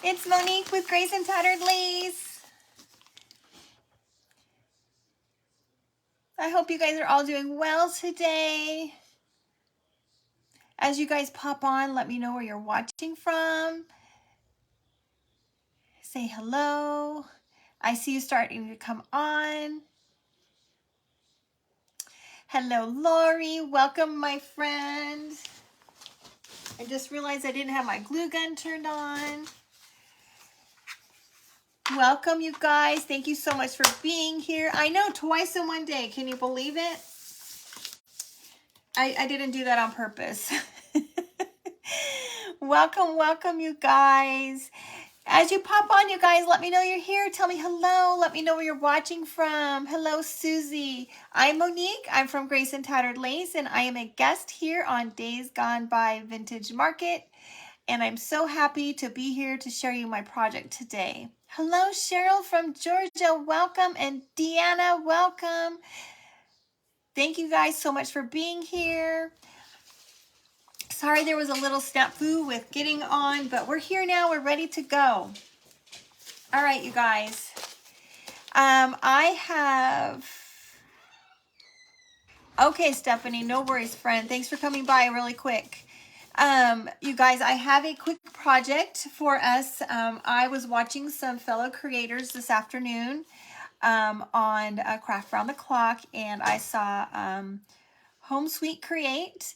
It's Monique with Grace and Tattered Lace. I hope you guys are all doing well today. As you guys pop on, let me know where you're watching from. Say hello. I see you starting to come on. Hello, Lori. Welcome, my friend. I just realized I didn't have my glue gun turned on. Welcome, you guys. Thank you so much for being here. I know, twice in one day. Can you believe it? I didn't do that on purpose. Welcome, you guys. As you pop on, you guys, let me know you're here. Tell me hello. Let me know where you're watching from. Hello, Susie. I'm Monique. I'm from Grace and Tattered Lace, and I am a guest here on Days Gone By Vintage Market. And I'm so happy to be here to share you my project today. Hello, Cheryl from Georgia. Welcome. And Deanna, welcome. Thank you guys so much for being here. Sorry there was a little snafu with getting on, but we're here now. We're ready to go. All right, you guys. Okay, Stephanie, no worries, friend. Thanks for coming by really quick. You guys, I have a quick project for us. I was watching some fellow creators this afternoon on Craft Round the Clock, and I saw Home Sweet Create,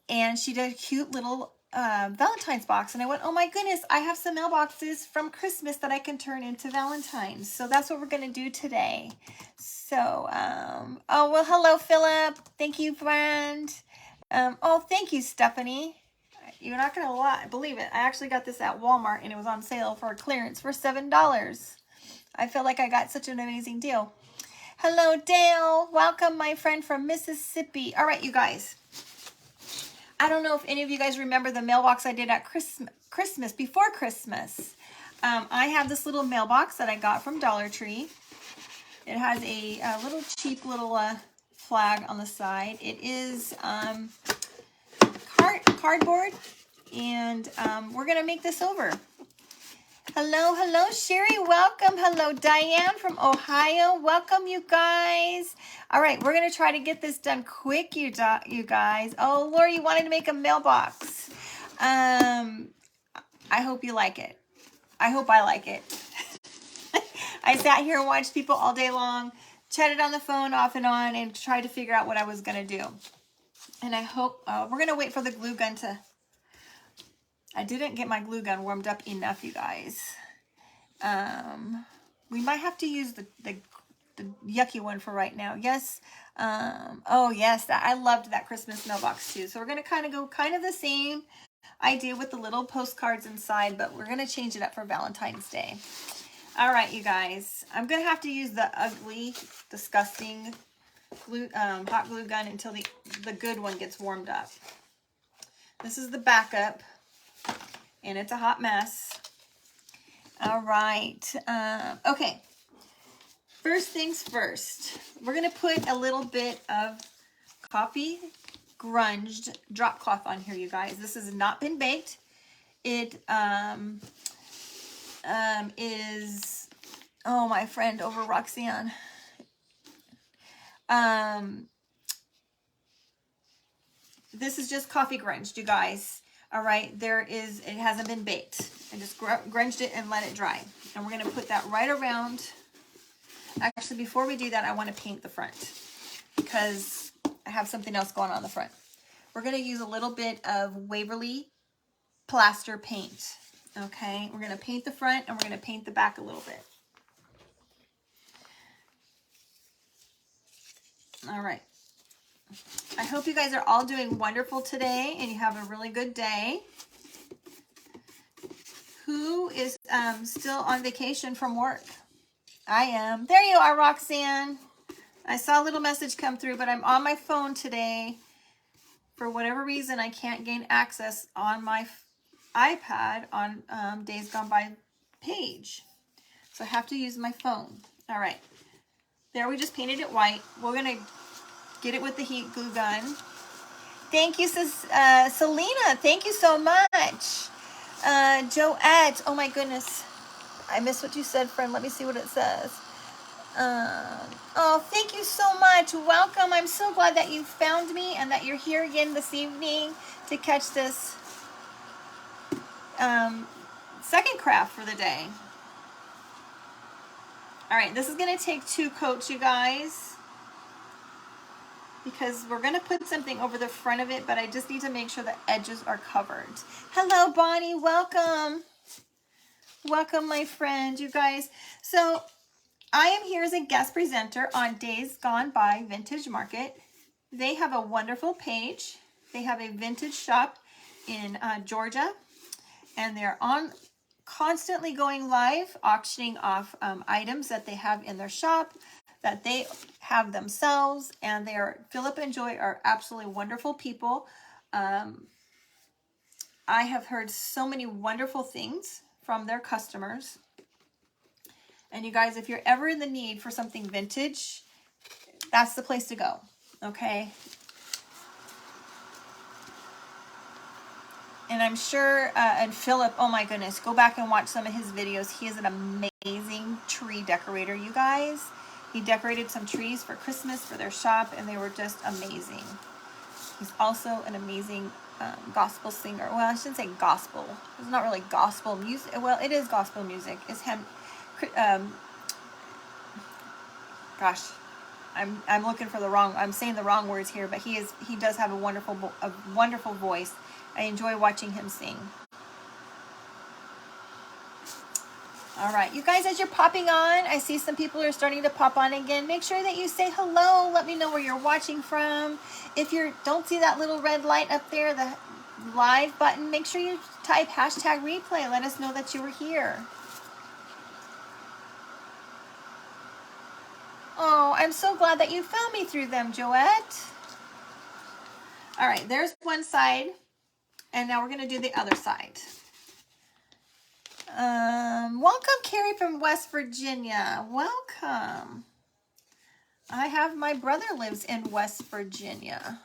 and she did a cute little Valentine's box, and I went, oh my goodness, I have some mailboxes from Christmas that I can turn into Valentine's. So that's what we're going to do today. So, oh, well, hello, Philip. Thank you, friend. Oh, thank you, Stephanie. You're not going to believe it. I actually got this at Walmart, and it was on sale for clearance for $7. I feel like I got such an amazing deal. Hello, Dale. Welcome, my friend from Mississippi. All right, you guys. I don't know if any of you guys remember the mailbox I did at Christmas, before Christmas. I have this little mailbox that I got from Dollar Tree. It has a little cheap little flag on the side. It is cardboard, and we're going to make this over. Hello, Sherry. Welcome. Hello, Diane from Ohio. Welcome, you guys. All right, we're going to try to get this done quick, you guys. Oh, Lori, you wanted to make a mailbox. I hope you like it. I hope I like it. I sat here and watched people all day long, chatted on the phone off and on, and tried to figure out what I was going to do. And I hope, we're going to wait for the glue gun to... I didn't get my glue gun warmed up enough, you guys. We might have to use the yucky one for right now. Yes. Oh, yes. I loved that Christmas mailbox too. So we're going to kind of go the same idea with the little postcards inside, but we're going to change it up for Valentine's Day. All right, you guys. I'm going to have to use the ugly, disgusting hot glue gun until the good one gets warmed up. This is the backup. And it's a hot mess. All right. Okay. First things first. We're going to put a little bit of coffee grunged drop cloth on here, you guys. This has not been baked. It is... Oh, my friend over Roxanne. This is just coffee grunged, you guys. All right, it hasn't been baked. I just grunged it and let it dry. And we're going to put that right around. Actually, before we do that, I want to paint the front because I have something else going on the front. We're going to use a little bit of Waverly plaster paint. Okay, we're going to paint the front and we're going to paint the back a little bit. All right. I hope you guys are all doing wonderful today and you have a really good day. Who is still on vacation from work? I am. There you are, Roxanne. I saw a little message come through, but I'm on my phone today. For whatever reason, I can't gain access on my iPad on Days Gone By page. So I have to use my phone. All right. There, we just painted it white. We're going to get it with the heat glue gun. Thank you, Selena. Thank you so much. Joette, oh my goodness. I missed what you said, friend. Let me see what it says. Oh, thank you so much. Welcome. I'm so glad that you found me and that you're here again this evening to catch this second craft for the day. All right, this is going to take 2 coats, you guys, because we're going to put something over the front of it, but I just need to make sure the edges are covered. Hello, Bonnie. Welcome. Welcome, my friend, you guys. So I am here as a guest presenter on Days Gone By Vintage Market. They have a wonderful page. They have a vintage shop in Georgia, and they're constantly going live, auctioning off items that they have in their shop, that they have themselves, and Philip and Joy are absolutely wonderful people. I have heard so many wonderful things from their customers. And you guys, if you're ever in the need for something vintage, that's the place to go, okay? And I'm sure, and Philip, oh my goodness, go back and watch some of his videos. He is an amazing tree decorator, you guys. He decorated some trees for Christmas for their shop, and they were just amazing. He's also an amazing gospel singer. Well, I shouldn't say gospel. It's not really gospel music. Well, it is gospel music. It's him. Gosh, I'm looking for I'm saying the wrong words here, but he does have a wonderful voice. I enjoy watching him sing. All right, you guys, as you're popping on, I see some people are starting to pop on again. Make sure that you say hello. Let me know where you're watching from. If you don't see that little red light up there, the live button, make sure you type #replay. Let us know that you were here. Oh, I'm so glad that you found me through them, Joette. All right, there's one side, and now we're going to do the other side. Welcome, Carrie from West Virginia. Welcome. My brother lives in West Virginia.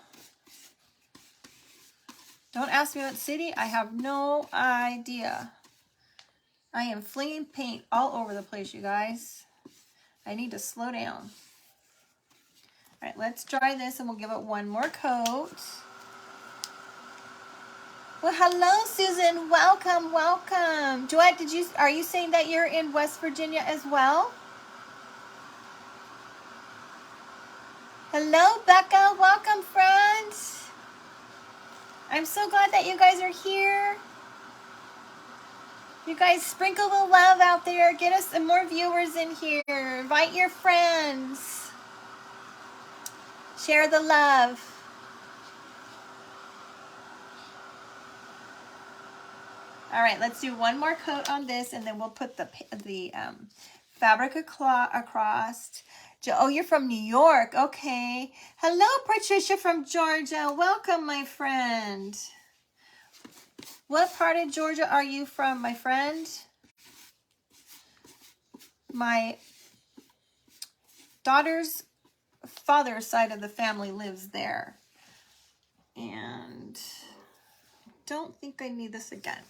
Don't ask me what city. I have no idea. I am flinging paint all over the place, you guys. I need to slow down. All right, let's dry this and we'll give it one more coat. Well, hello, Susan. Welcome, welcome. Joette, are you saying that you're in West Virginia as well? Hello, Becca. Welcome, friends. I'm so glad that you guys are here. You guys sprinkle the love out there. Get us some more viewers in here. Invite your friends. Share the love. All right, let's do one more coat on this, and then we'll put the fabric across. Oh, you're from New York. Okay. Hello, Patricia from Georgia. Welcome, my friend. What part of Georgia are you from, my friend? My daughter's father's side of the family lives there. And I don't think I need this again.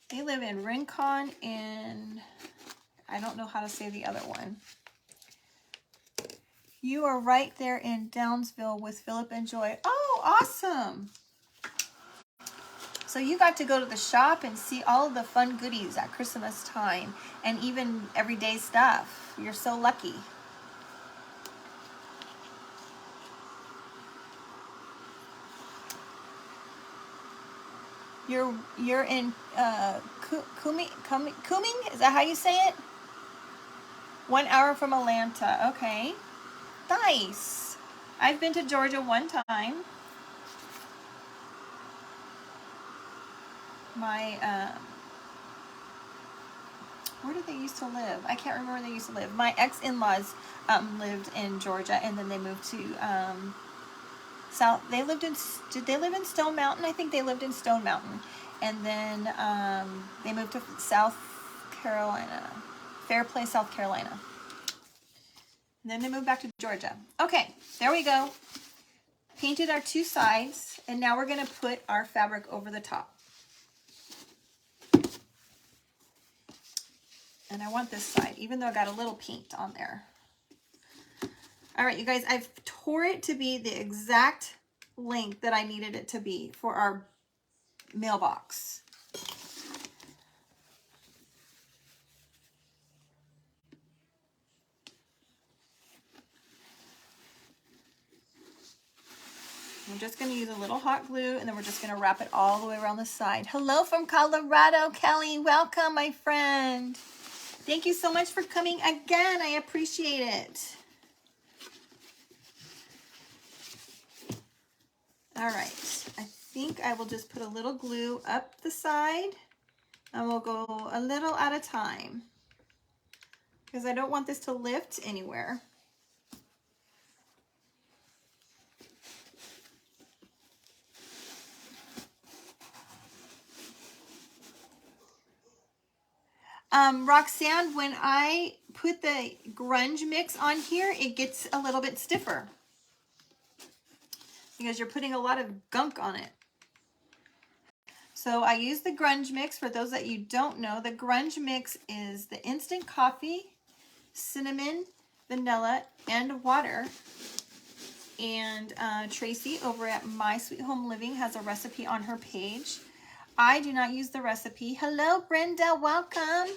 They live in Rincon and I don't know how to say the other one. You are right there in Downsville with Philip and Joy. Oh, awesome. So you got to go to the shop and see all of the fun goodies at Christmas time and even everyday stuff. You're so lucky. You're in Cumming? Is that how you say it? 1 hour from Atlanta. Okay. Nice. I've been to Georgia one time. Where did they used to live? I can't remember where they used to live. My ex-in-laws lived in Georgia, and then they moved to did they live in Stone Mountain? I think they lived in Stone Mountain. And then they moved to South Carolina, Fairplay, South Carolina. And then they moved back to Georgia. Okay, there we go. painted our two sides, and now we're going to put our fabric over the top. And I want this side, even though I got a little paint on there. All right, you guys, I've tore it to be the exact length that I needed it to be for our mailbox. I'm just going to use a little hot glue, and then we're just going to wrap it all the way around the side. Hello from Colorado, Kelly. Welcome, my friend. Thank you so much for coming again. I appreciate it. All right. I think I will just put a little glue up the side, and we'll go a little at a time because I don't want this to lift anywhere. Roxanne, when I put the grunge mix on here, it gets a little bit stiffer because you're putting a lot of gunk on it. So I use the grunge mix. For those that you don't know, the grunge mix is the instant coffee, cinnamon, vanilla, and water. And Tracy over at My Sweet Home Living has a recipe on her page. I do not use the recipe. Hello, Brenda. Welcome.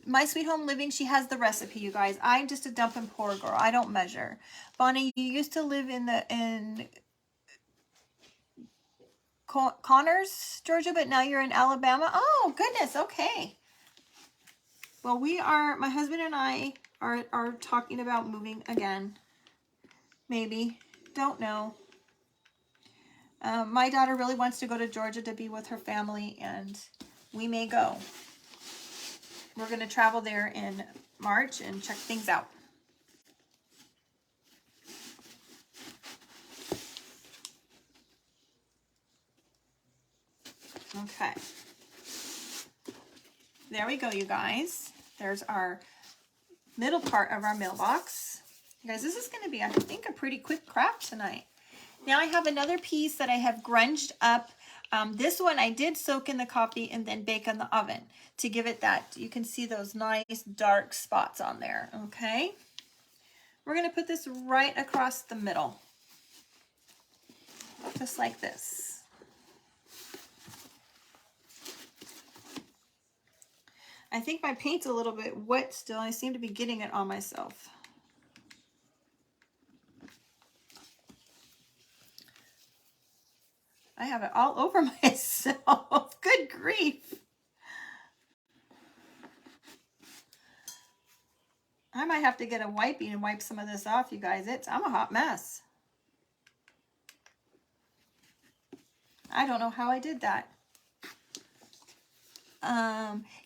My Sweet Home Living, she has the recipe, you guys. I'm just a dump and pour girl. I don't measure. Bonnie, you used to live in Connors, Georgia, but now you're in Alabama. Oh, goodness. Okay. Well, my husband and I are talking about moving again. Maybe. Don't know. My daughter really wants to go to Georgia to be with her family, and we may go. We're going to travel there in March and check things out. Okay. There we go, you guys. There's our middle part of our mailbox. You guys, this is going to be, I think, a pretty quick craft tonight. Now I have another piece that I have grunged up. This one I did soak in the coffee and then bake in the oven to give it that, you can see those nice dark spots on there, okay? We're going to put this right across the middle, just like this. I think my paint's a little bit wet still. I seem to be getting it on myself. I have it all over myself. Good grief. I might have to get a wipey and wipe some of this off, you guys. I'm a hot mess. I don't know how I did that.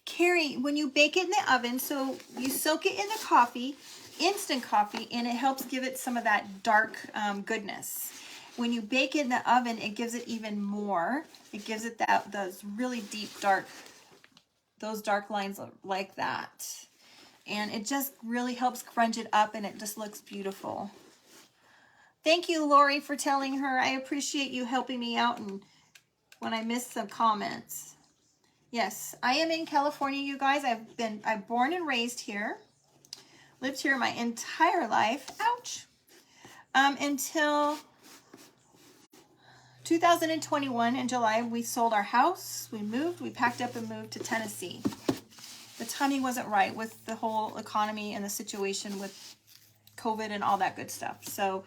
Carrie, when you bake it in the oven, so you soak it in the coffee, instant coffee, and it helps give it some of that dark goodness. When you bake it in the oven, it gives it even more. It gives it those really deep dark, those dark lines like that. And it just really helps grunge it up, and it just looks beautiful. Thank you, Lori, for telling her. I appreciate you helping me out and when I missed some comments. Yes, I am in California, you guys. I'm born and raised here. Lived here my entire life. Ouch. Until 2021 in July, we sold our house. We packed up and moved to Tennessee. The timing wasn't right with the whole economy and the situation with COVID and all that good stuff. So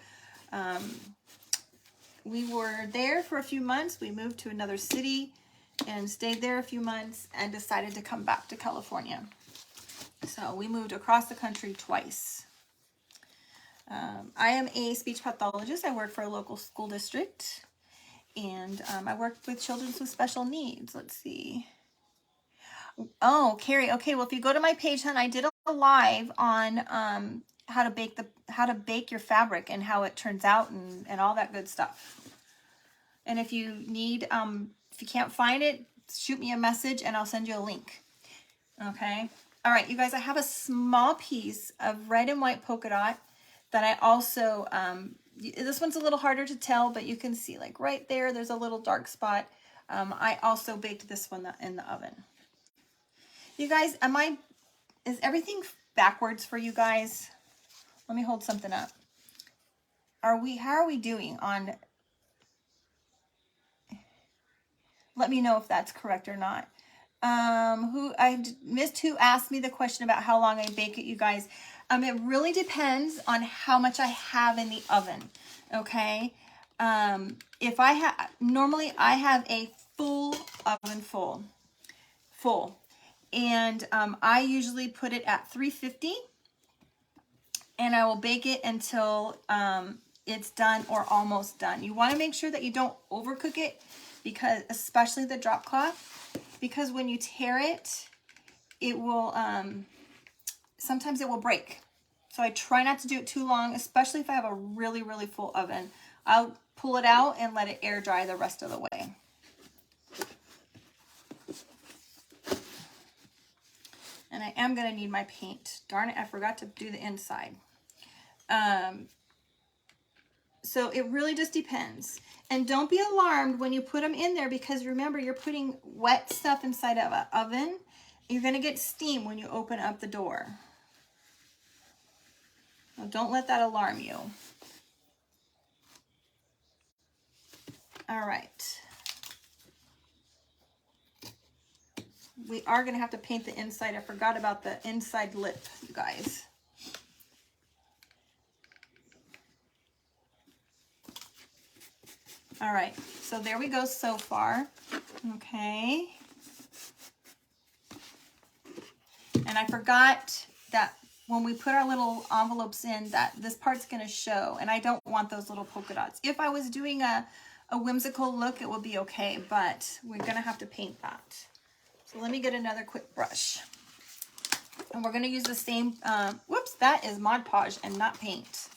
we were there for a few months. We moved to another city and stayed there a few months and decided to come back to California. So we moved across the country twice. I am a speech pathologist. I work for a local school district, and I work with children with special needs. Let's see. Oh, Carrie. Okay, well, if you go to my page, hon, I did a live on how to bake your fabric and how it turns out and all that good stuff. And if you need, if you can't find it, shoot me a message and I'll send you a link. Okay. All right, you guys, I have a small piece of red and white polka dot that I also, this one's a little harder to tell, but you can see like right there, there's a little dark spot. I also baked this one in the oven. You guys, is everything backwards for you guys? Let me hold something up. How are we doing on, let me know if that's correct or not. I missed who asked me the question about how long I bake it, you guys. It really depends on how much I have in the oven, okay? If I have, normally I have a full oven full. And I usually put it at 350 and I will bake it until it's done or almost done. You want to make sure that you don't overcook it, because especially the drop cloth, because when you tear it, it will, sometimes it will break. So I try not to do it too long, especially if I have a really, really full oven. I'll pull it out and let it air dry the rest of the way. And I am going to need my paint. Darn it, I forgot to do the inside. So it really just depends. And don't be alarmed when you put them in there, because remember, you're putting wet stuff inside of an oven. You're going to get steam when you open up the door. Now, don't let that alarm you. All right. We are going to have to paint the inside. I forgot about the inside lip, you guys. All right, so there we go so far. Okay. And I forgot that when we put our little envelopes in, that this part's going to show, and I don't want those little polka dots. If I was doing a whimsical look, it would be okay, but we're going to have to paint that. So let me get another quick brush. And we're going to use the same, whoops, that is Mod Podge and not paint.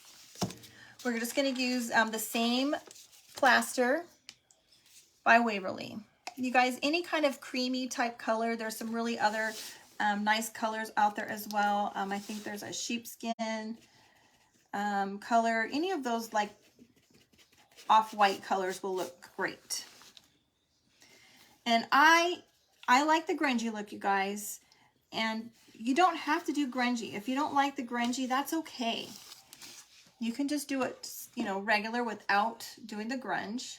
We're just going to use the same plaster by Waverly. You guys, any kind of creamy type color, there's some really other nice colors out there as well. I think there's a sheepskin color. Any of those like off-white colors will look great. And I like the grungy look, you guys. And you don't have to do grungy. If you don't like the grungy, that's okay. You can just do it, you know, regular without doing the grunge.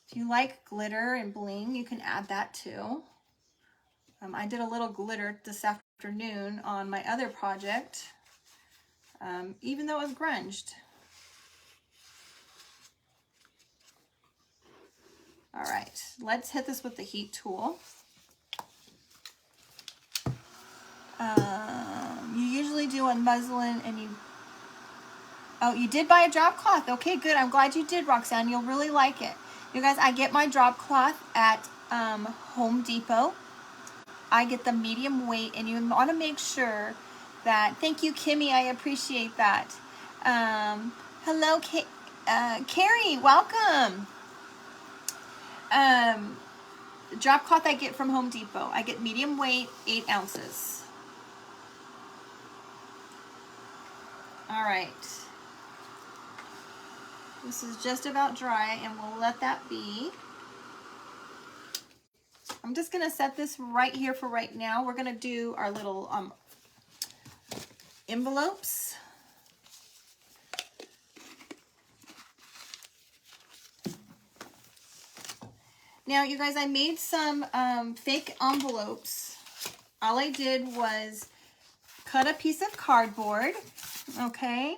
If you like glitter and bling, you can add that too. I did a little glitter this afternoon on my other project, even though it was grunged. All right, let's hit this with the heat tool. You usually do on muslin, and oh, you did buy a drop cloth. Okay, good. I'm glad you did, Roxanne. You'll really like it. You guys, I get my drop cloth at Home Depot. I get the medium weight, and you want to make sure that, thank you, Kimmy, I appreciate that. Hello, Carrie, welcome. Drop cloth I get from Home Depot. I get medium weight, 8 ounces. All right. This is just about dry, and we'll let that be. I'm just going to set this right here for right now. We're going to do our little envelopes. Now, you guys, I made some fake envelopes. All I did was cut a piece of cardboard, okay?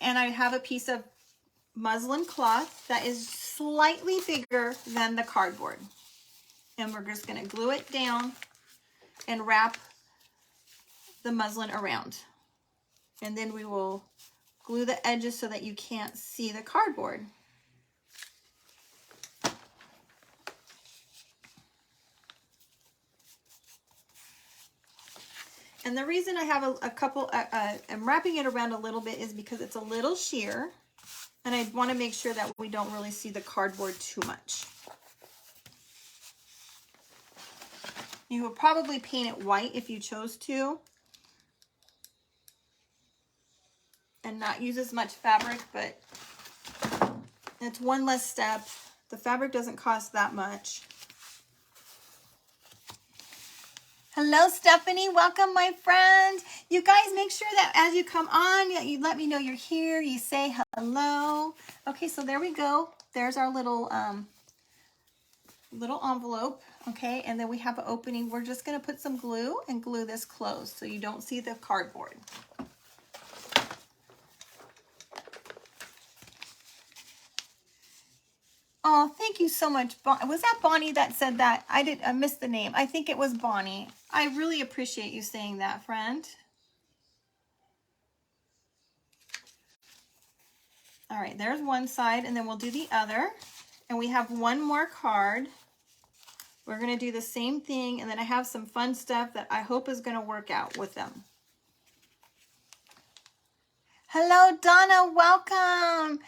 And I have a piece of muslin cloth that is slightly bigger than the cardboard. And we're just going to glue it down and wrap the muslin around. And then we will glue the edges so that you can't see the cardboard. And the reason I have a couple, I'm wrapping it around a little bit, is because it's a little sheer. And I want to make sure that we don't really see the cardboard too much. You would probably paint it white if you chose to. and not use as much fabric, but it's one less step. The fabric doesn't cost that much. Hello, Stephanie. Welcome, my friend. You guys make sure that as you come on, you let me know you're here. You say hello. Okay, so there we go. There's our little envelope. Okay, and then we have an opening. We're just going to put some glue and glue this closed so you don't see the cardboard. Oh, thank you so much. Was that Bonnie that said that? I missed the name. I think it was Bonnie. I really appreciate you saying that, friend. All right, there's one side, and then we'll do the other. And we have one more card. We're going to do the same thing, and then I have some fun stuff that I hope is going to work out with them. Hello, Donna. Welcome.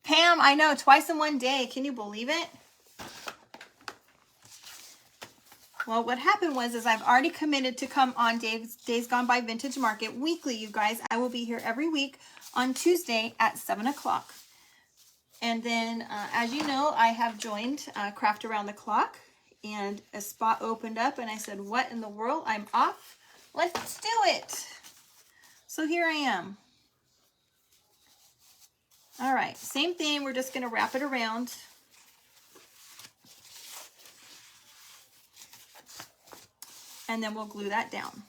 Pam, I know, twice in one day. Can you believe it? Well, what happened was I've already committed to come on Days Gone By Vintage Market weekly, you guys. I will be here every week on Tuesday at 7 o'clock. And then, as you know, I have joined Craft Around the Clock, and a spot opened up, and I said, what in the world? I'm off. Let's do it. So here I am. All right, same thing. We're just going to wrap it around. And then we'll glue that down.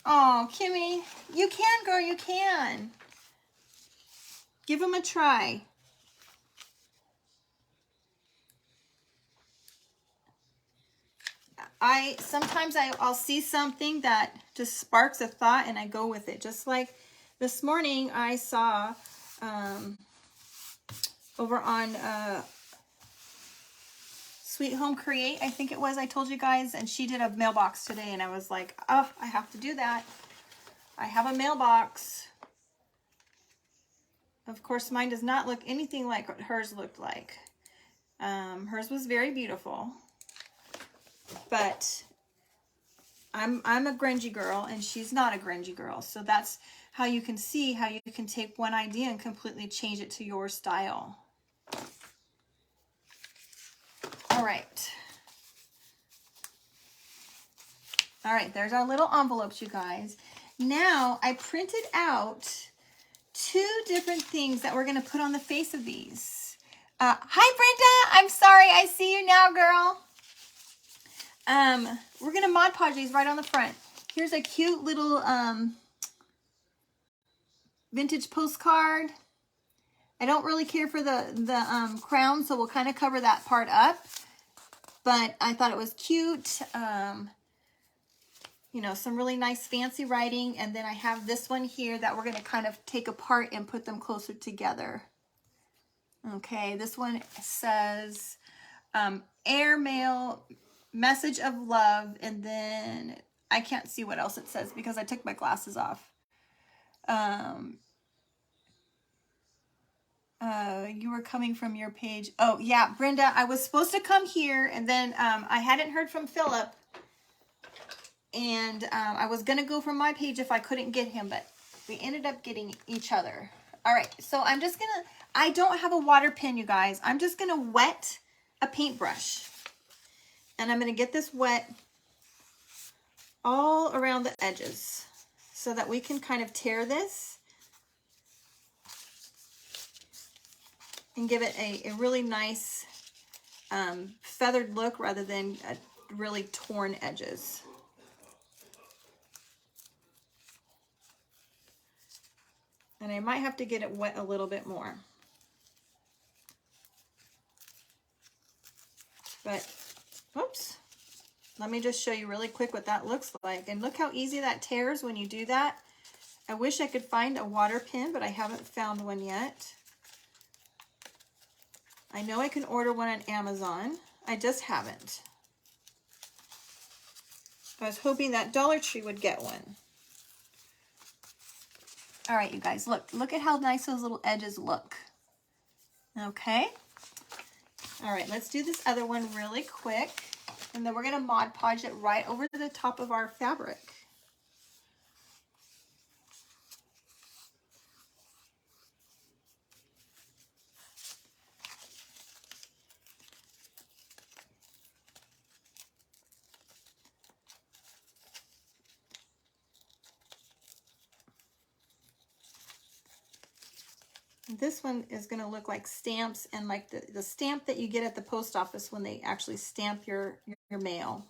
Oh, Kimmy, you can, girl, you can. Give them a try. Sometimes I'll see something that just sparks a thought and I go with it. Just like this morning I saw over on Sweet Home Create, I think it was, I told you guys, and she did a mailbox today, and I was like, oh, I have to do that. I have a mailbox. Of course, mine does not look anything like what hers looked like. Hers was very beautiful. But I'm a grungy girl, and she's not a grungy girl. So that's how you can see how you can take one idea and completely change it to your style. All right. All right, there's our little envelopes, you guys. Now, I printed out 2 different things that we're going to put on the face of these. Hi, Brenda. I'm sorry. I see you now, girl. We're going to Mod Podge these right on the front. Here's a cute little vintage postcard. I don't really care for the crown, so we'll kind of cover that part up. But I thought it was cute. You know, some really nice fancy writing. And then I have this one here that we're going to kind of take apart and put them closer together. Okay, this one says airmail, message of love, and then I can't see what else it says because I took my glasses off. You were coming from your page. Oh, yeah, Brenda, I was supposed to come here, and then I hadn't heard from Philip, and I was going to go from my page if I couldn't get him, but we ended up getting each other. All right, so I'm just going to, I don't have a water pen, you guys. I'm just going to wet a paintbrush, and I'm going to get this wet all around the edges so that we can kind of tear this and give it a really nice feathered look rather than really torn edges. And I might have to get it wet a little bit more. But, whoops. Let me just show you really quick what that looks like. And look how easy that tears when you do that. I wish I could find a water pen, but I haven't found one yet. I know I can order one on Amazon. I just haven't. I was hoping that Dollar Tree would get one. All right, you guys, look at how nice those little edges look. Okay. All right, let's do this other one really quick. And then we're going to Mod Podge it right over the top of our fabric. This one is going to look like stamps and like the stamp that you get at the post office when they actually stamp your mail.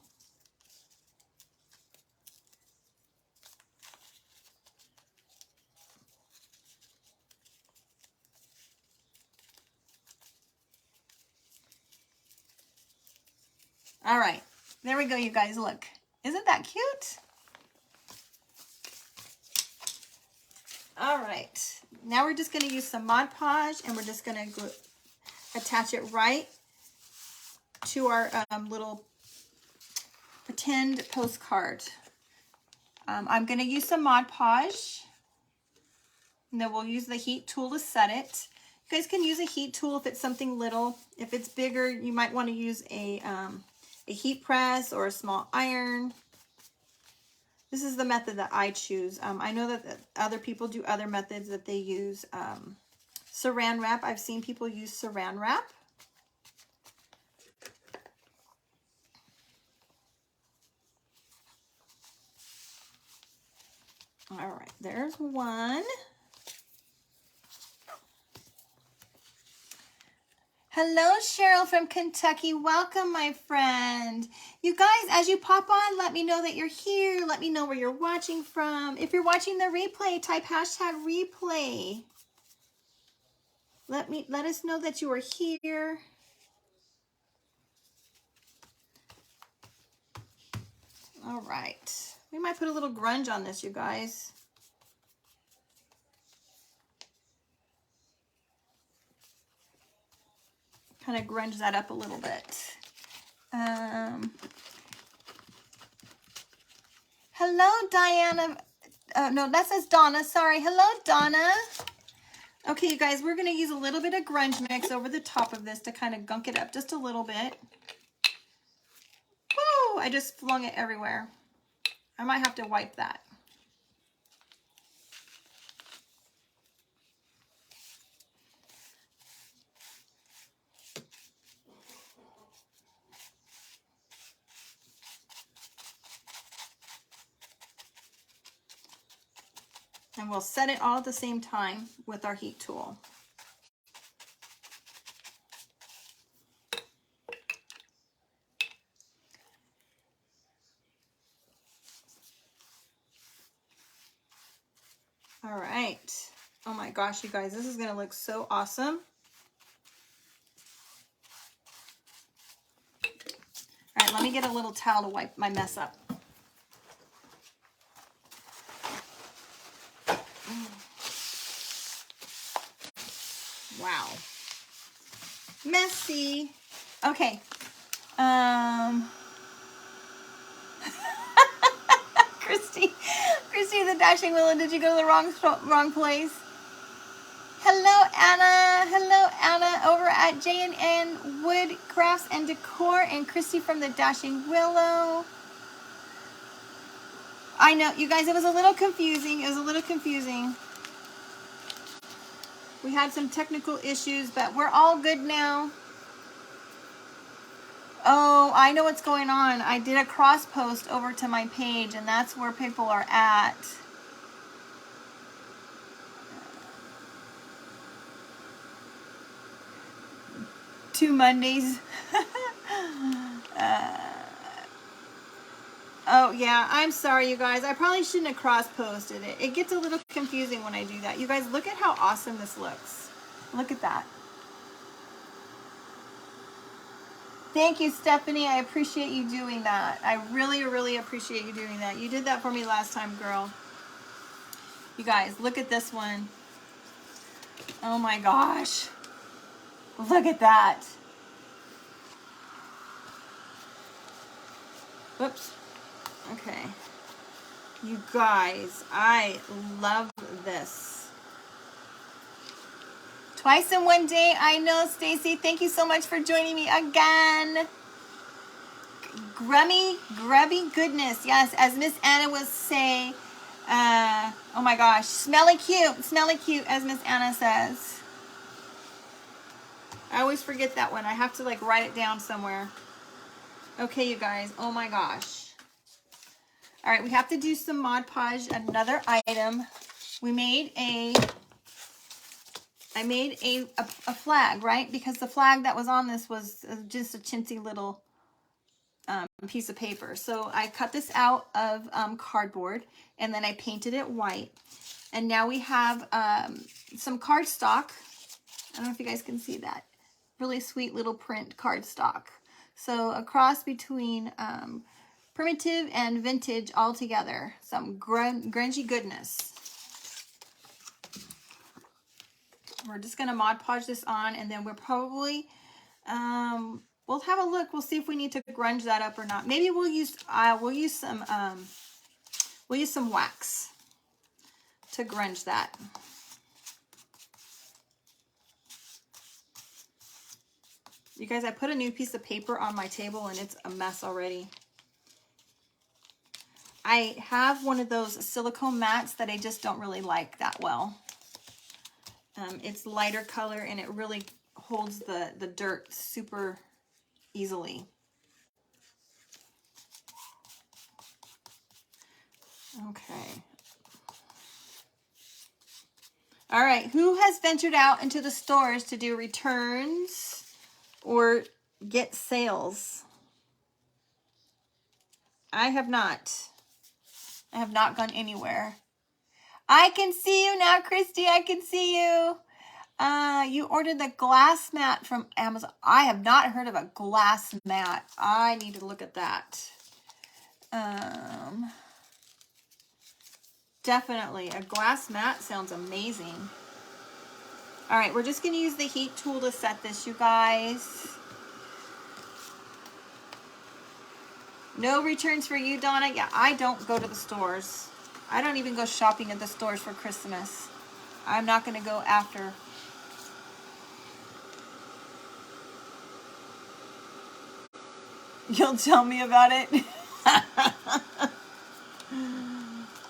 All right, there we go, you guys. Look, isn't that cute? All right, now we're just going to use some Mod Podge and we're just going to attach it right to our little pretend postcard. I'm going to use some Mod Podge, and then we'll use the heat tool to set it. You guys can use a heat tool if it's something little. If it's bigger, you might want to use a heat press or a small iron. This is the method that I choose. I know that other people do other methods that they use. Saran wrap. I've seen people use saran wrap. All right, there's one. Hello, Cheryl from Kentucky. Welcome, my friend. You guys, as you pop on, let me know that you're here. Let me know where you're watching from. If you're watching the replay, type #replay. Let us know that you are here. All right. We might put a little grunge on this, you guys. Kind of grunge that up a little bit. Hello, Diana. No, that says Donna. Sorry. Hello, Donna. Okay, you guys, we're going to use a little bit of grunge mix over the top of this to kind of gunk it up just a little bit. Woo! I just flung it everywhere. I might have to wipe that. And we'll set it all at the same time with our heat tool. All right. Oh my gosh, you guys, this is going to look so awesome. All right, let me get a little towel to wipe my mess up. Wow. Messy. Okay. Christy the Dashing Willow, did you go to the wrong place? Hello, Anna. Hello, Anna, over at J&N Wood Crafts and Decor, and Christy from the Dashing Willow. I know, you guys, it was a little confusing. We had some technical issues, but we're all good now. Oh, I know what's going on. I did a cross post over to my page, and that's where people are at. Two Mondays. Oh, yeah, I'm sorry, you guys. I probably shouldn't have cross-posted it. It gets a little confusing when I do that. You guys, look at how awesome this looks. Look at that. Thank you, Stephanie. I appreciate you doing that. I really, really appreciate you doing that. You did that for me last time, girl. You guys, look at this one. Oh, my gosh. Look at that. Whoops. Okay. You guys, I love this. Twice in one day. I know, Stacy. Thank you so much for joining me again. Grubby goodness. Yes, as Miss Anna would say, oh my gosh, smelly cute, as Miss Anna says. I always forget that one. I have to like write it down somewhere. Okay, you guys. Oh my gosh. All right, we have to do some Mod Podge. Another item. I made a flag, right? Because the flag that was on this was just a chintzy little piece of paper. So I cut this out of cardboard, and then I painted it white. And now we have some cardstock. I don't know if you guys can see that. Really sweet little print cardstock. So a cross between primitive and vintage all together. Some grungy goodness. We're just going to Mod Podge this on, and then we're probably, we'll have a look. We'll see if we need to grunge that up or not. Maybe we'll use some wax to grunge that. You guys, I put a new piece of paper on my table and it's a mess already. I have one of those silicone mats that I just don't really like that well. It's lighter color and it really holds the dirt super easily. Okay. All right, who has ventured out into the stores to do returns or get sales? I have not. I have not gone anywhere. I can see you now, Christy. I can see you. You ordered the glass mat from Amazon. I have not heard of a glass mat. I need to look at that. Definitely. A glass mat sounds amazing. All right, we're just going to use the heat tool to set this, you guys. No returns for you, Donna. Yeah, I don't go to the stores. I don't even go shopping at the stores for Christmas. I'm not going to go after. You'll tell me about it.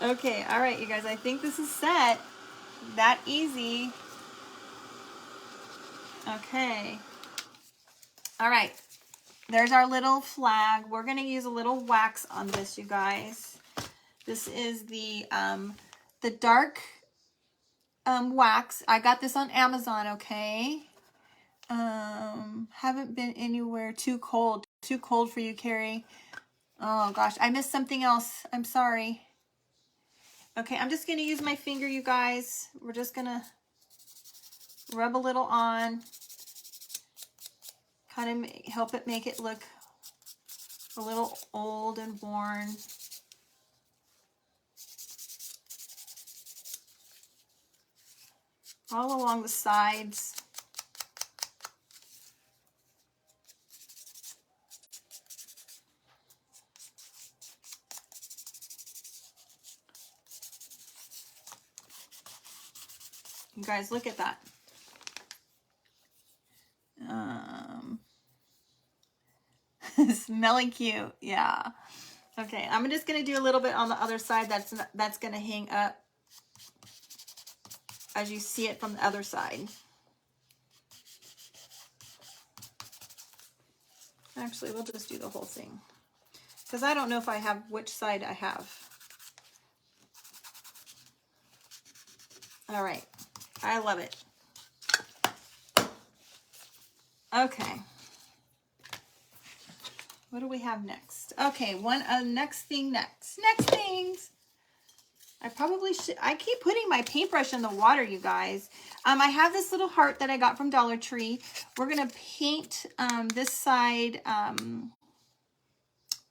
Okay, all right, you guys. I think this is set. That easy. Okay. All right. There's our little flag. We're going to use a little wax on this, you guys. This is the dark wax. I got this on Amazon, okay? Haven't been anywhere. Too cold. Too cold for you, Carrie. Oh, gosh. I missed something else. I'm sorry. Okay, I'm just going to use my finger, you guys. We're just going to rub a little on. Kind of help it make it look a little old and worn. All along the sides. You guys, look at that. Smelling cute, yeah. Okay, I'm just gonna do a little bit on the other side. That's gonna hang up as you see it from the other side. Actually, we'll just do the whole thing because I don't know if I have which side I have. All right, I love it. Okay. What do we have next? Okay, next things. I probably should. I keep putting my paintbrush in the water, you guys. I have this little heart that I got from Dollar Tree. We're gonna paint this side. I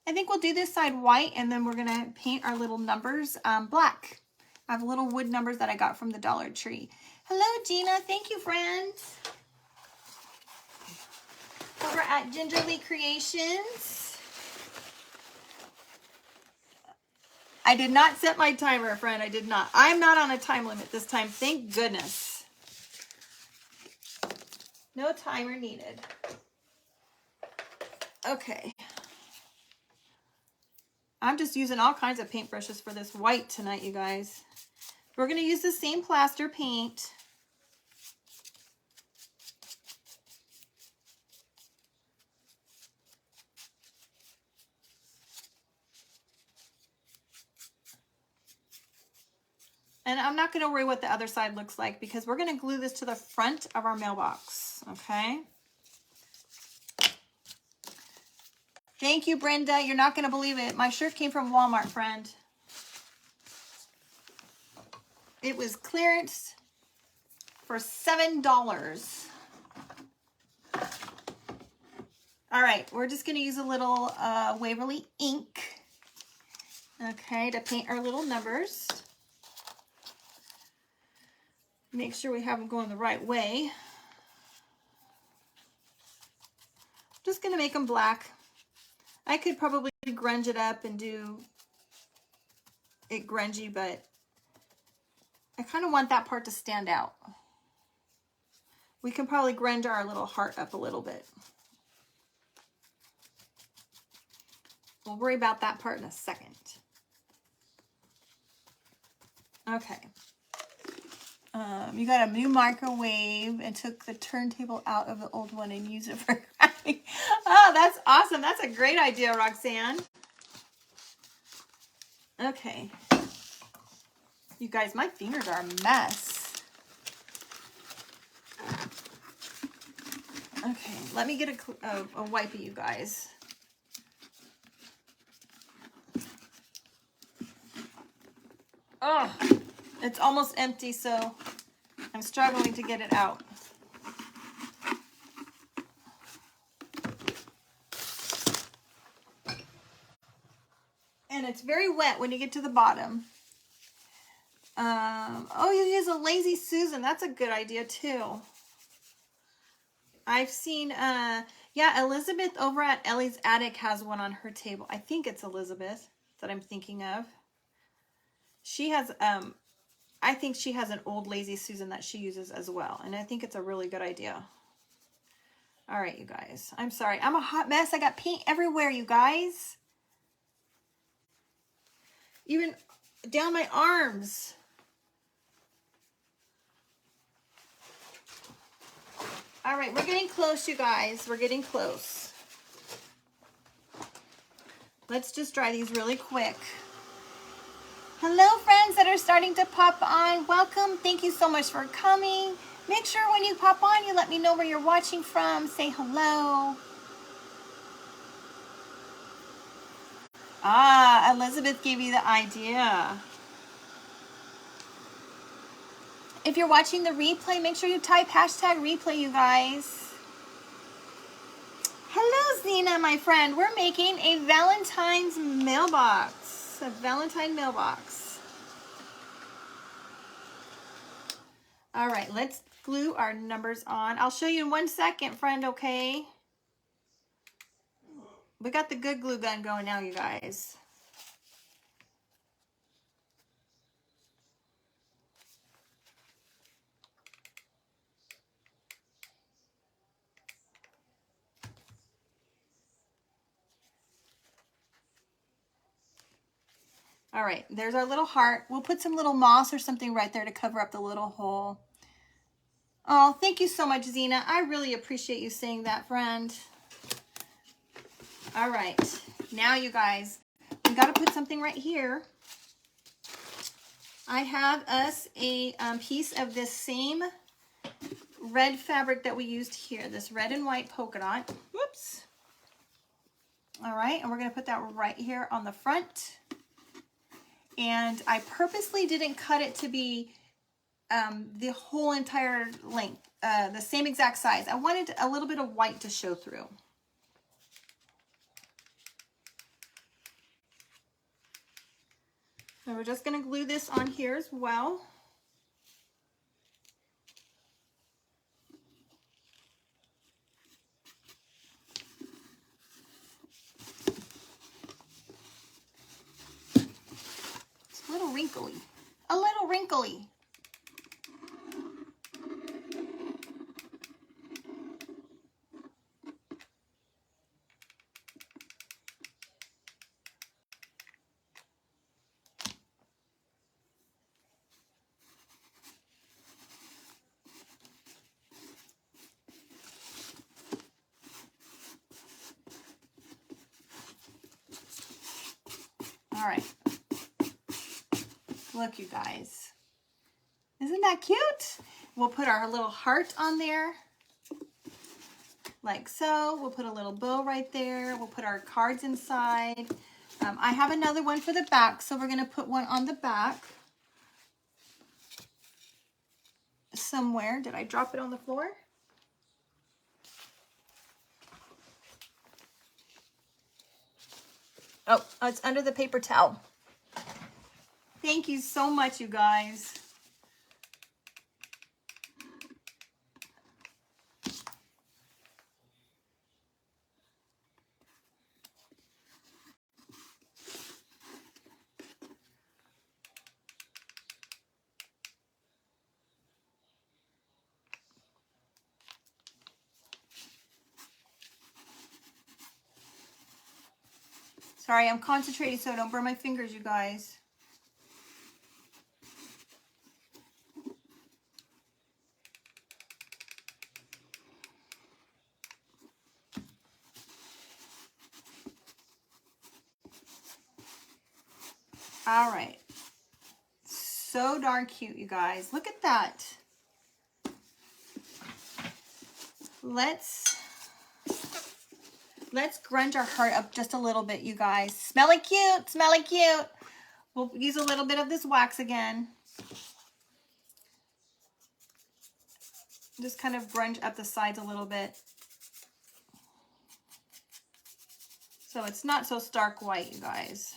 think we'll do this side white, and then we're gonna paint our little numbers black. I have little wood numbers that I got from the Dollar Tree. Hello, Gina. Thank you, friends. Over at Gingerly Creations. I did not set my timer, friend. I did not. I'm not on a time limit this time. Thank goodness. No timer needed. Okay. I'm just using all kinds of paintbrushes for this white tonight, you guys. We're going to use the same plaster paint. And I'm not going to worry what the other side looks like because we're going to glue this to the front of our mailbox, okay? Thank you, Brenda. You're not going to believe it. My shirt came from Walmart, friend. It was clearance for $7. All right, we're just going to use a little Waverly ink, okay, to paint our little numbers. Make sure we have them going the right way. Just going to make them black. I could probably grunge it up and do it grungy, but I kind of want that part to stand out. We can probably grunge our little heart up a little bit. We'll worry about that part in a second. Okay. You got a new microwave and took the turntable out of the old one and used it for crafting. Oh, that's awesome. That's a great idea, Roxanne. Okay. You guys, my fingers are a mess. Okay, let me get a wipe of you guys. Oh, it's almost empty, so I'm struggling to get it out. And it's very wet when you get to the bottom. Oh, you use a Lazy Susan. That's a good idea too. I've seen, yeah, Elizabeth over at Ellie's Attic has one on her table. I think it's Elizabeth that I'm thinking of. She has, I think she has an old Lazy Susan that she uses as well. And I think it's a really good idea. All right, you guys. I'm sorry. I'm a hot mess. I got paint everywhere, you guys. Even down my arms. All right, we're getting close, you guys. We're getting close. Let's just dry these really quick. Hello, friends that are starting to pop on. Welcome. Thank you so much for coming. Make sure when you pop on, you let me know where you're watching from. Say hello. Ah, Elizabeth gave you the idea. If you're watching the replay, make sure you type hashtag replay, you guys. Hello, Zena, my friend. We're making a Valentine's mailbox. A Valentine mailbox. All right, let's glue our numbers on. I'll show you in 1 second, friend, okay? We got the good glue gun going now, you guys. All right, there's our little heart. We'll put some little moss or something right there to cover up the little hole. Oh, thank you so much, Zena. I really appreciate you saying that, friend. All right, now you guys, we got to put something right here. I have us a piece of this same red fabric that we used here, this red and white polka dot. Whoops. All right, and we're going to put that right here on the front. And I purposely didn't cut it to be the whole entire length, the same exact size. I wanted a little bit of white to show through. So we're just going to glue this on here as well. It's a little wrinkly. A little wrinkly. All right. Look, you guys. Isn't that cute? We'll put our little heart on there, like so. We'll put a little bow right there. We'll put our cards inside. I have another one for the back, so we're gonna put one on the back somewhere. Did I drop it on the floor? Oh, it's under the paper towel. Thank you so much, you guys. Sorry, I'm concentrating so I don't burn my fingers, you guys. All right. So darn cute, you guys. Look at that. Let's grunge our heart up just a little bit, you guys. Smelly cute, smelly cute. We'll use a little bit of this wax again. Just kind of grunge up the sides a little bit. So it's not so stark white, you guys.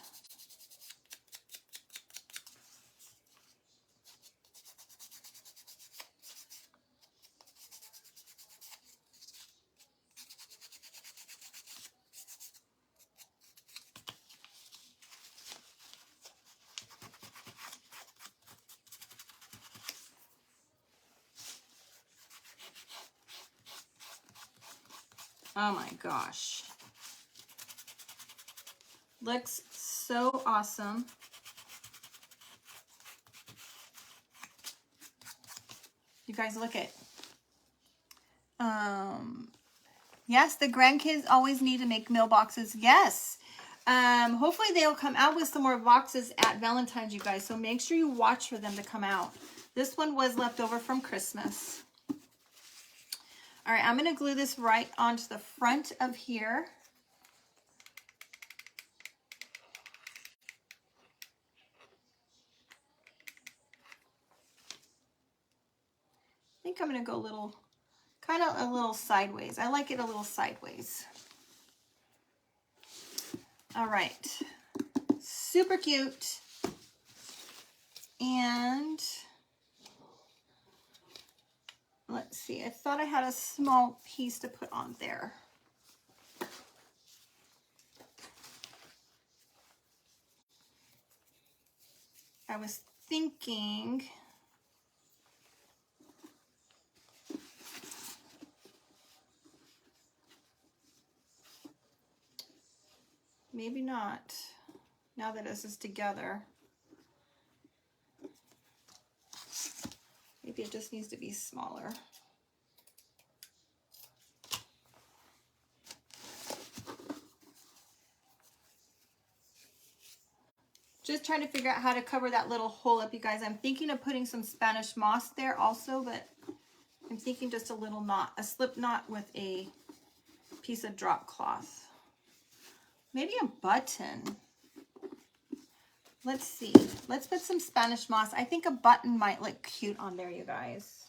Oh my gosh. Looks so awesome. You guys look at. Yes, the grandkids always need to make mailboxes. Yes. Hopefully they'll come out with some more boxes at Valentine's, you guys. So make sure you watch for them to come out. This one was left over from Christmas. All right, I'm going to glue this right onto the front of here. I think I'm going to go a little, kind of a little sideways. I like it a little sideways. All right, super cute. And let's see, I thought I had a small piece to put on there. I was thinking maybe not, now that this is together. Maybe it just needs to be smaller. Just trying to figure out how to cover that little hole up, you guys. I'm thinking of putting some Spanish moss there also, but I'm thinking just a little knot, a slip knot with a piece of drop cloth. Maybe a button. Let's see. Let's put some Spanish moss. I think a button might look cute on there, you guys.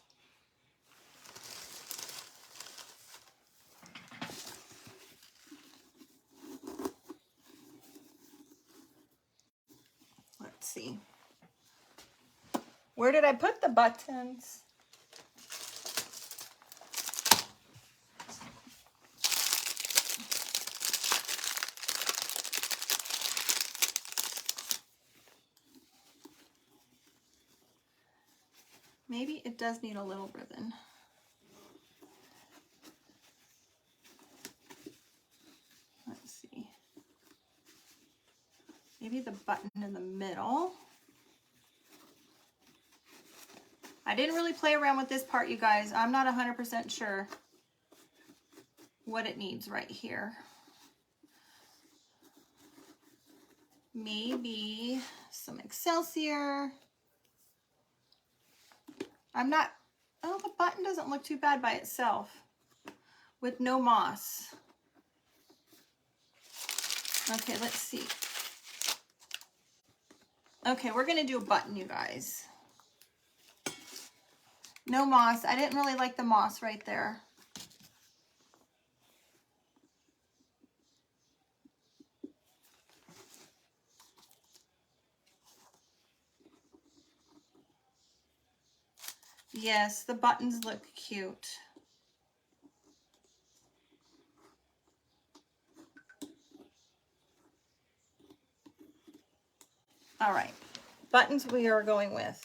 Let's see. Where did I put the buttons? Maybe it does need a little ribbon. Let's see. Maybe the button in the middle. I didn't really play around with this part, you guys. I'm not 100% sure what it needs right here. maybe some Excelsior. I'm not, oh, the button doesn't look too bad by itself with no moss. Okay, let's see. Okay, we're gonna do a button, you guys. No moss. I didn't really like the moss right there. Yes, the buttons look cute. All right, buttons we are going with.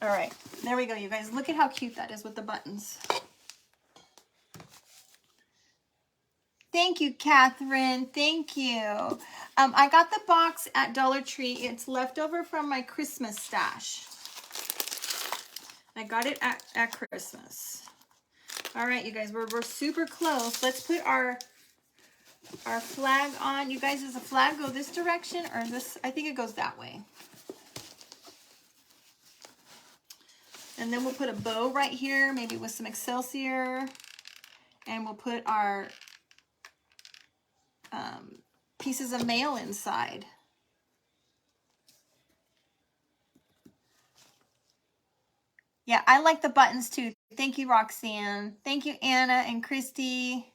All right, there we go, you guys. Look at how cute that is with the buttons. Thank you, Catherine. Thank you. I got the box at Dollar Tree. It's leftover from my Christmas stash. I got it at Christmas. All right, you guys, we're super close. Let's put our flag on. You guys, does the flag go this direction or this? I think it goes that way. And then we'll put a bow right here, maybe with some Excelsior. And we'll put our pieces of mail inside. Yeah, I like the buttons too. Thank you, Roxanne. Thank you, Anna and Christy.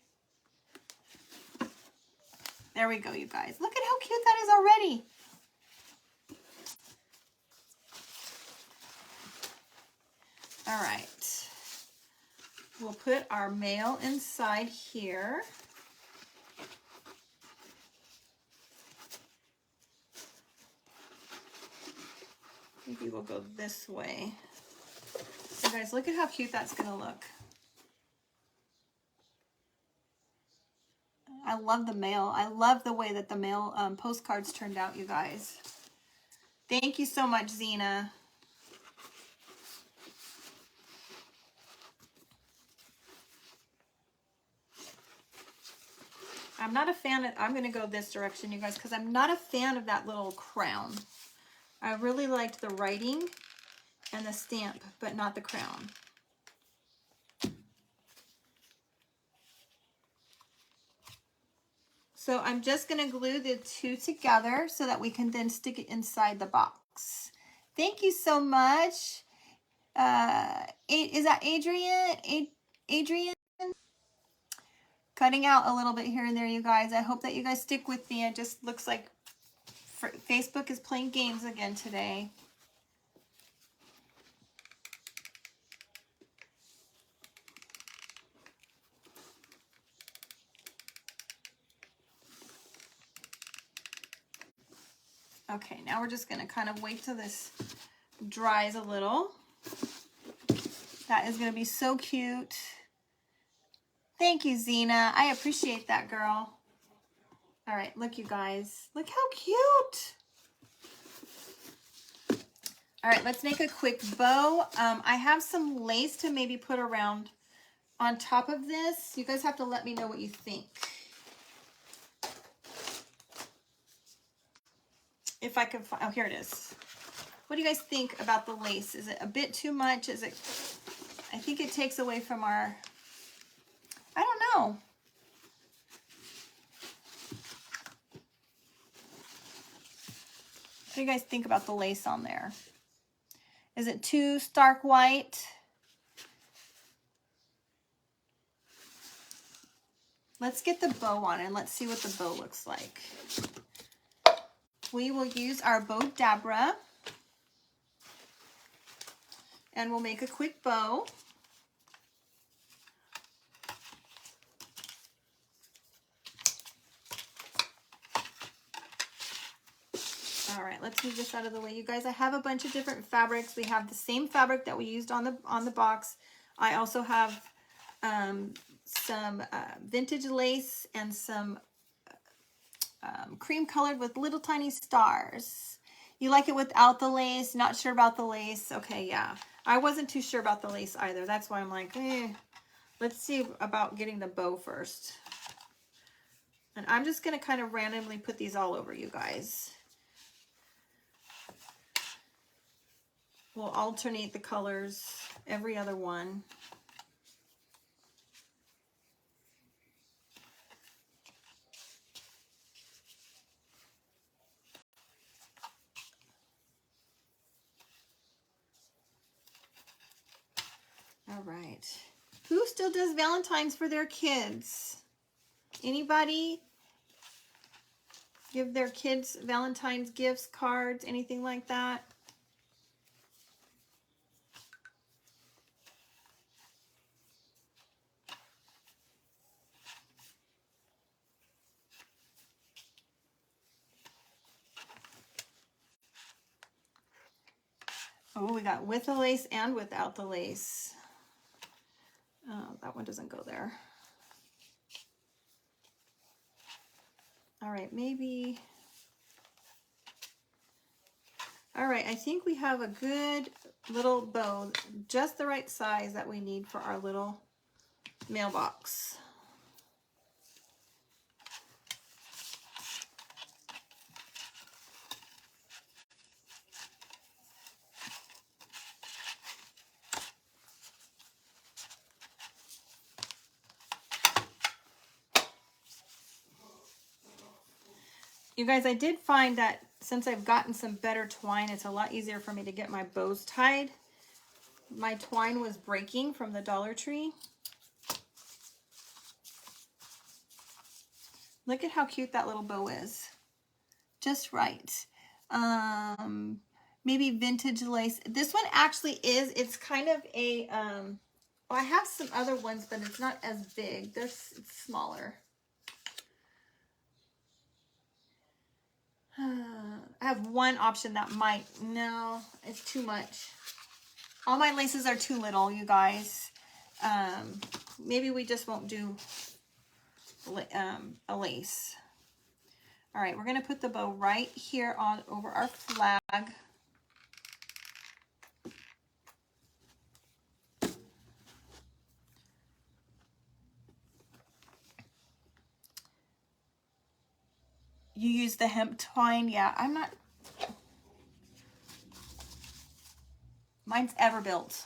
There we go, you guys. Look at how cute that is already. All right. We'll put our mail inside here. Maybe we'll go this way. So guys, look at how cute that's gonna look. I love the mail. I love the way that the mail postcards turned out, you guys. Thank you so much, Zena. I'm not a fan of, I'm gonna go this direction, you guys, because I'm not a fan of that little crown. I really liked the writing and the stamp, but not the crown. So I'm just going to glue the two together so that we can then stick it inside the box. Thank you so much. Is that Adrian? Adrian? Cutting out a little bit here and there, you guys. I hope that you guys stick with me. It just looks like Facebook is playing games again today. Okay, now we're just going to kind of wait till this dries a little. That is going to be so cute. Thank you, Zena. I appreciate that, girl. All right, look, you guys. Look how cute. All right, let's make a quick bow. I have some lace to maybe put around on top of this. You guys have to let me know what you think. If I can find, oh, here it is. What do you guys think about the lace? Is it a bit too much? Is it, I think it takes away from our, I don't know. What do you guys think about the lace on there? Is it too stark white? Let's get the bow on and let's see what the bow looks like. We will use our bow dabra and we'll make a quick bow. All right, let's move this out of the way, you guys. I have a bunch of different fabrics. We have the same fabric that we used on the box. I also have some vintage lace and some cream colored with little tiny stars. You like it without the lace? Not sure about the lace? Okay, yeah. I wasn't too sure about the lace either. That's why I'm like, let's see about getting the bow first. And I'm just going to kind of randomly put these all over, you guys. We'll alternate the colors every other one. All right. Who still does Valentine's for their kids? Anybody give their kids Valentine's gifts, cards, anything like that? Oh, we got with the lace and without the lace. Oh, that one doesn't go there. All right, maybe. All right, I think we have a good little bow, just the right size that we need for our little mailbox. You guys, I did find that since I've gotten some better twine, it's a lot easier for me to get my bows tied. My twine was breaking from the Dollar Tree. Look at how cute that little bow is. Just right. Maybe vintage lace. This one actually is, it's kind of a, well, I have some other ones, but it's not as big. It's smaller. I have one option that might, no, it's too much. All my laces are too little, you guys. Maybe we just won't do a lace. All right, we're gonna put the bow right here on over our flag. You use the hemp twine? Yeah, I'm not. Mine's Everbuilt.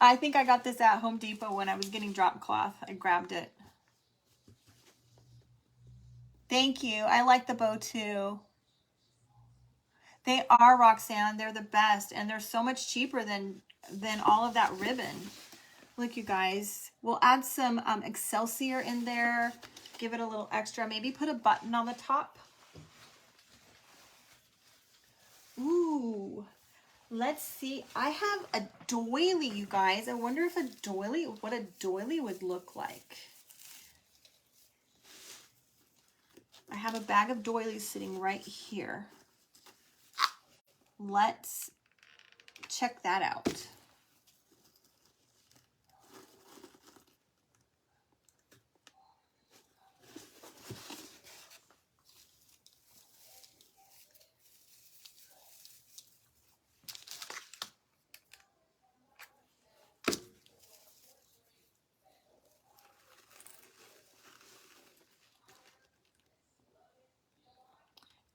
I think I got this at Home Depot when I was getting drop cloth. I grabbed it. Thank you. I like the bow too. They are, Roxanne. They're the best, and they're so much cheaper than all of that ribbon. Look, you guys. We'll add some Excelsior in there. Give it a little extra. Maybe put a button on the top. Ooh. Let's see. I have a doily, you guys. I wonder if what a doily would look like. I have a bag of doilies sitting right here. Let's check that out.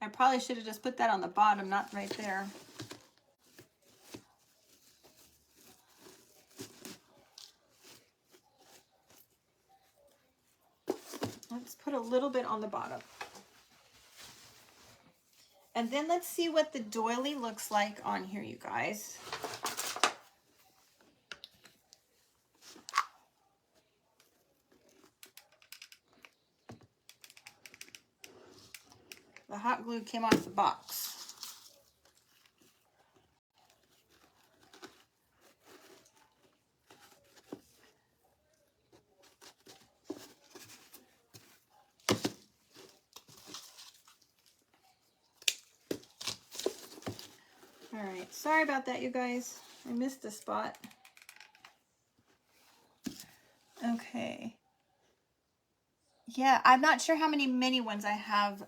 I probably should have just put that on the bottom, not right there. Let's put a little bit on the bottom. And then let's see what the doily looks like on here, you guys. The hot glue came off the box. All right, sorry about that, you guys. I missed a spot. Okay. Yeah, I'm not sure how many mini ones I have,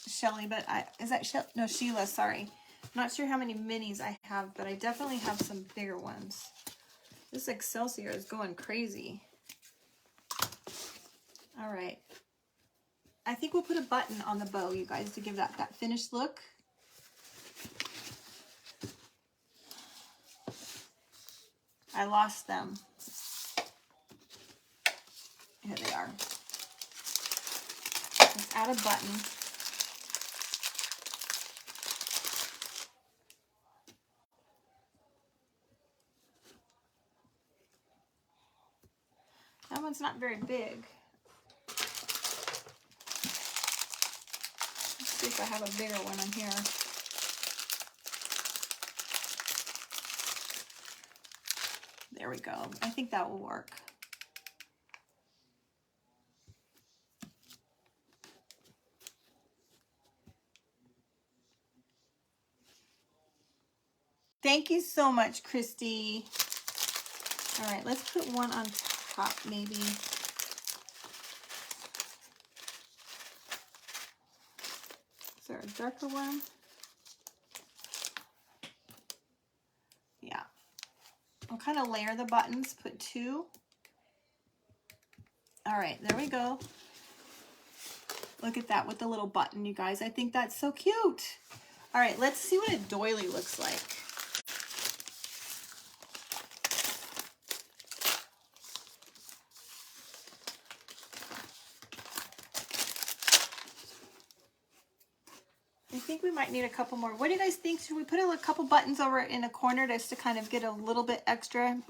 Shelly, but is that Sheila? No, Sheila, sorry. Not sure how many minis I have, but I definitely have some bigger ones. This Excelsior is going crazy. All right. I think we'll put a button on the bow, you guys, to give that finished look. I lost them. Here they are. Let's add a button. That one's not very big. Let's see if I have a bigger one on here. There we go. I think that will work. Thank you so much, Christy. All right, let's put one on top, maybe. Is there a darker one? Yeah. I'll kind of layer the buttons, put two. All right, there we go. Look at that with the little button, you guys. I think that's so cute. All right, let's see what a doily looks like. I think we might need a couple more. What do you guys think? Should we put a couple buttons over in a corner just to kind of get a little bit extra?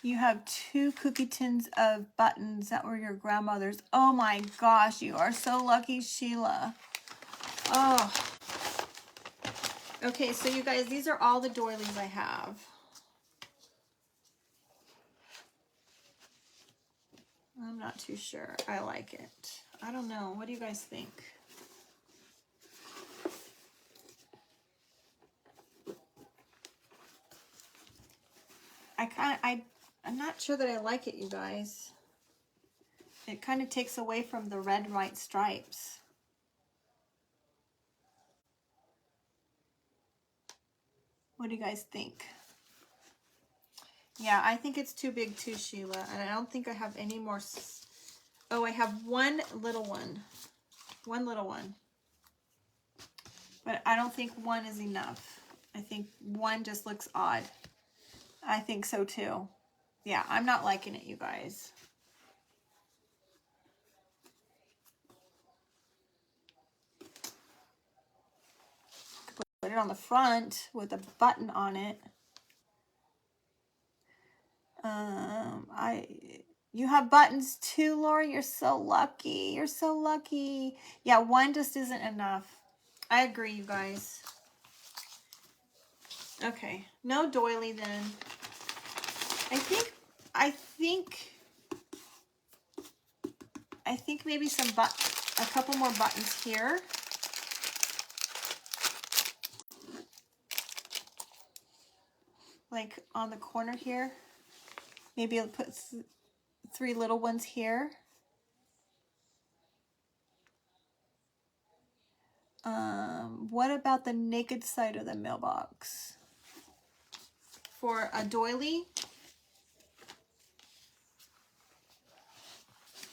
You have 2 cookie tins of buttons that were your grandmother's. Oh my gosh, you are so lucky, Sheila. Oh. Okay, so you guys, these are all the doilies I have. I'm not too sure. I like it. I don't know. What do you guys think? I'm not sure that I like it, you guys. It kind of takes away from the red and white stripes. What do you guys think? Yeah, I think it's too big too, Sheila. And I don't think I have any more. Oh, I have one little one. One little one. But I don't think one is enough. I think one just looks odd. I think so too. Yeah, I'm not liking it, you guys. Put it on the front with a button on it. You have buttons too, Lori. You're so lucky. You're so lucky. Yeah, one just isn't enough. I agree, you guys. Okay, no doily then. I think maybe a couple more buttons here. Like on the corner here. Maybe I'll put 3 little ones here. What about the naked side of the mailbox? For a doily?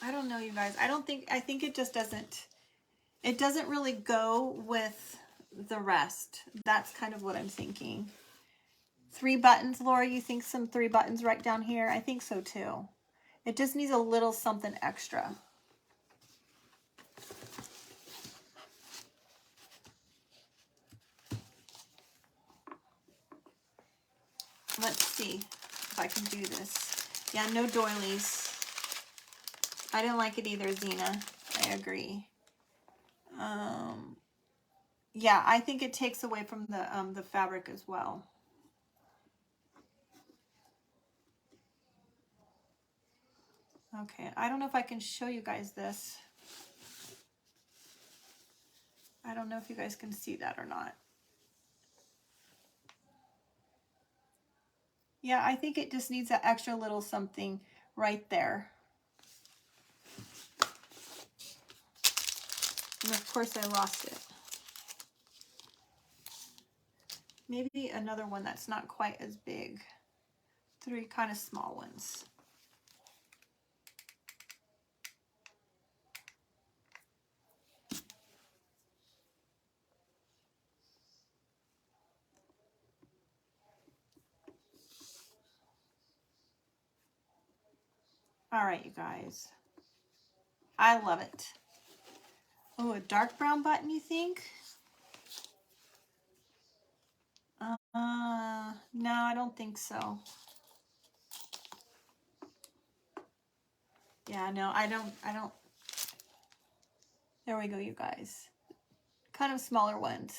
I don't know, you guys. I think it just doesn't really go with the rest. That's kind of what I'm thinking. 3 buttons, Laura, you think some 3 buttons right down here? I think so too. It just needs a little something extra. Let's see if I can do this. Yeah, no doilies. I didn't like it either, Zena. I agree. Yeah, I think it takes away from the fabric as well. Okay, I don't know if I can show you guys this. I don't know if you guys can see that or not. Yeah, I think it just needs that extra little something right there. And of course I lost it. Maybe another one that's not quite as big. 3 kind of small ones. All right, you guys. I love it. Oh, a dark brown button, you think? No, I don't think so. Yeah, no, I don't. There we go, you guys. Kind of smaller ones.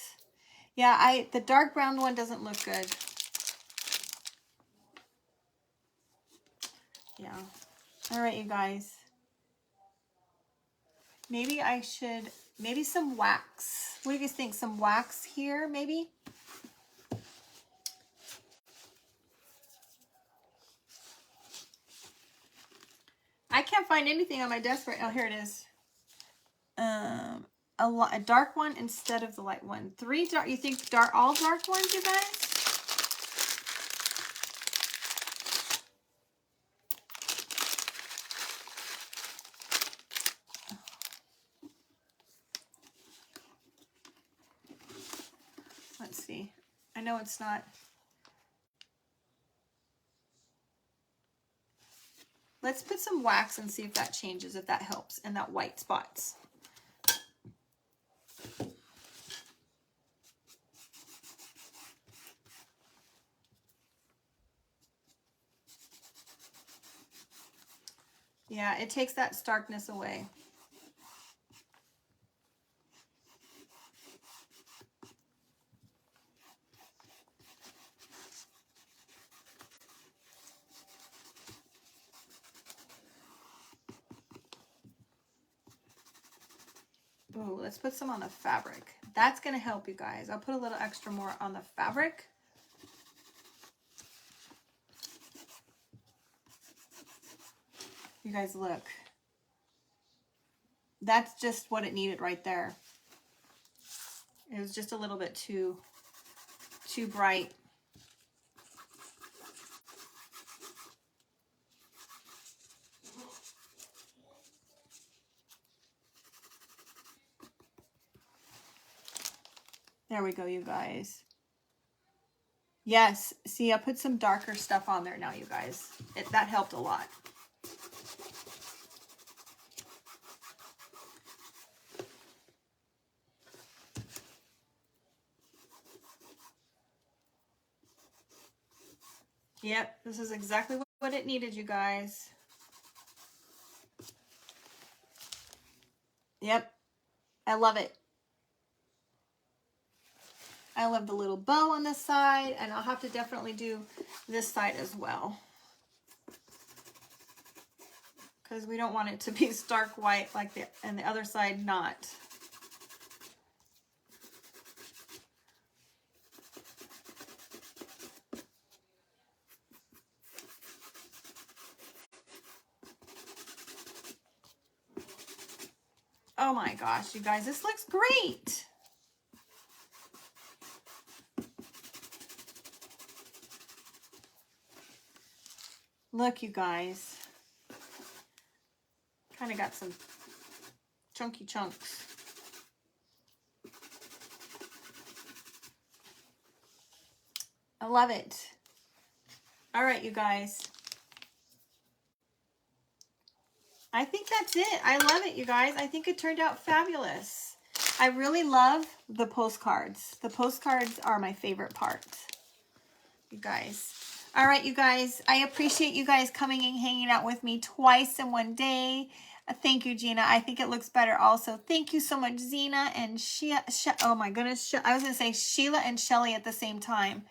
Yeah, the dark brown one doesn't look good. Yeah. All right, you guys. Maybe I should, maybe some wax. What do you guys think? Some wax here, maybe? I can't find anything on my desk right now. Oh, here it is. A dark one instead of the light one. 3 dark. You think all dark ones, you guys? Let's see. I know it's not. Let's put some wax and see if that changes, if that helps, and that white spots. Yeah, it takes that starkness away. Ooh, let's put some on the fabric. That's going to help, you guys. I'll put a little extra more on the fabric. You guys, look. That's just what it needed right there. It was just a little bit too bright. There we go, you guys. Yes, see, I put some darker stuff on there now, you guys. That helped a lot. Yep, this is exactly what it needed, you guys. Yep, I love it. I love the little bow on this side, and I'll have to definitely do this side as well, because we don't want it to be stark white like and the other side not. Oh my gosh, you guys, this looks great. Look, you guys. Kind of got some chunky chunks. I love it. All right, you guys. I think that's it. I love it, you guys. I think it turned out fabulous. I really love the postcards. The postcards are my favorite part, you guys. All right, you guys. I appreciate you guys coming and hanging out with me twice in one day. Thank you, Gina. I think it looks better also. Thank you so much, Zena and oh my goodness. I was going to say Sheila and Shelly at the same time.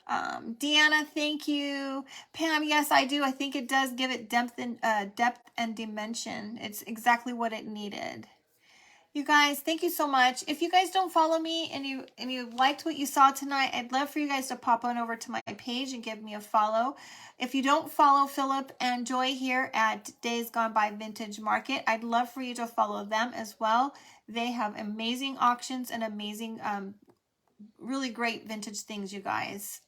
Deanna, thank you. Pam, yes, I do. I think it does give it depth and dimension. It's exactly what it needed. You guys, thank you so much. If you guys don't follow me and you liked what you saw tonight, I'd love for you guys to pop on over to my page and give me a follow. If you don't follow Philip and Joy here at Days Gone By Vintage Market, I'd love for you to follow them as well. They have amazing auctions and amazing, really great vintage things, you guys.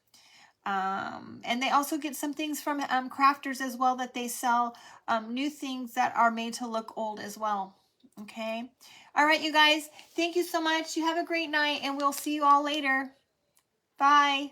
And they also get some things from crafters as well that they sell new things that are made to look old as well. Okay. All right, you guys. Thank you so much. You have a great night, and we'll see you all later. Bye.